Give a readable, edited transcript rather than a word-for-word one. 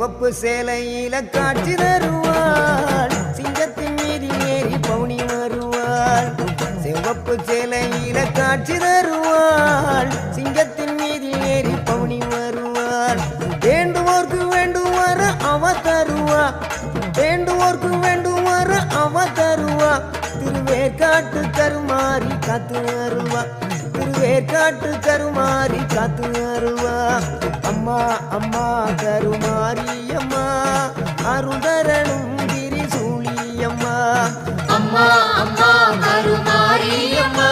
சிவப்பு சேலையில காட்சி தருவாள், சிங்கத்தின் மீது ஏறி பவுனி வருவாள். சிவப்பு சேலையில காட்சி தருவாள், சிங்கத்தின் மீது ஏறி பவுனி வருவாள். வேண்டுவோர்க்கு வேண்டுவார அவ தருவா, வேண்டுவோர்க்கு வேண்டுவார அவ தருவா. திருவேற்காட்டு கருமாறி காத்து வருவா, திருவேற்காட்டு கருமாறி காத்து வருவா. அம்மா அம்மா கருமாரி அம்மா, அருதரணும் திரிசூலி அம்மா. அம்மா அம்மா கருமாரி அம்மா.